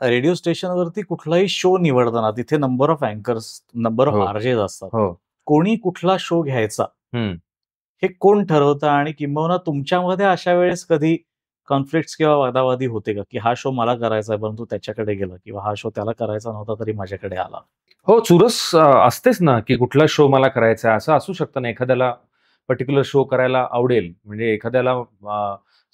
Radio स्टेशनवरती कुठलाही show निवडताना तिथे number of anchors, number of हो आरजेस असतात. हो. कोणी कुठला शो घ्यायचा हम्म. हे कोण ठरवतं आणि किंबहुना तुमच्यामध्ये अशा वेळेस कधी कॉन्फ्लिक्ट्स किंवा वादावादी होते का, की हा शो मला करायचा आहे परंतु त्याच्याकडे गेला किंवा हा शो त्याला करायचा नव्हता तरी माझ्याकडे आला? हो, चुरस असतेच ना, की कुठला शो मला करायचा आहे, असं असू शकतं ना. एखाद्याला पर्टिक्युलर शो करायला आवडेल, म्हणजे एखाद्याला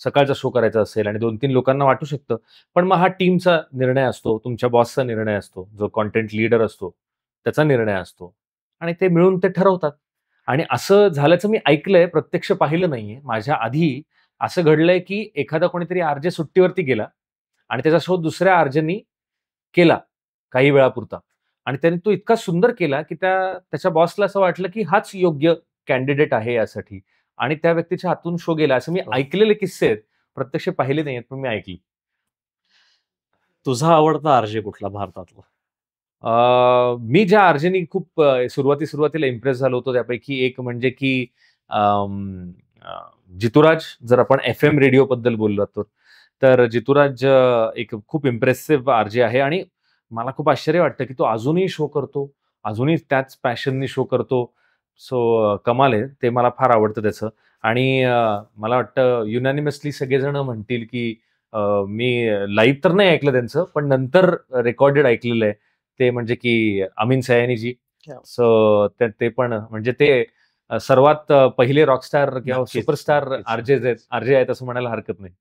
सकाळचा शो करायचा असेल आणि 2-3 लोकांना वाटू शकतं. पण मग हा टीमचा निर्णय असतो, तुमच्या बॉसचा निर्णय असतो, जो कंटेंट लीडर असतो, त्याचा निर्णय असतो आणि ते मिळून ते ठरवतात. आणि असं झाल्याचं मी ऐकलंय, प्रत्यक्ष पाहिलं नाहीये. माझ्या आधी असं घडलंय, की एखादा कोणीतरी आर-जे सुट्टीवरती गेला आणि त्याचा शो दुसऱ्या आर-जेनी केला काही वेळापुरता. आणि त्याने तो इतका सुंदर केला, की त्याच्या बॉसला असं वाटलं, की हाच योग्य कॅन्डिडेट आहे यासाठी आणि त्या व्यक्तीच्या हातून शो गेला. असं मी हो. ऐकलेले किस्से आहेत. प्रत्यक्ष पाहिले नाहीयेत, पण मी ऐकली. तुझा आवडता आरजे कुठला भारतातला? मी ज्या आर्जेनी खूप सुरुवातीला इम्प्रेस झालो होतो त्यापैकी एक म्हणजे की जितूराज. जर आपण एफ-एम रेडिओबद्दल बोललो तर जितूराज एक खूप इम्प्रेसिव्ह आरजे आहे आणि मला खूप आश्चर्य वाटतं, की तो अजूनही शो करतो. अजूनही त्याच पॅशननी शो करतो. सो कमाल आहे. ते मला फार आवडतं त्याचं. आणि मला वाटतं युनॅनिमसली सगळेजण म्हणतील, की मी लाईव्ह तर नाही ऐकलं त्यांचं, पण नंतर रेकॉर्डेड ऐकलेलं आहे. ते म्हणजे की अमीन सयानीजी. क्या सो ते पण म्हणजे ते सर्वात पहिले रॉकस्टार किंवा नक्कीच, सुपरस्टार नक्कीच, आरजे नक्कीच. आहेत असं म्हणायला हरकत नाही.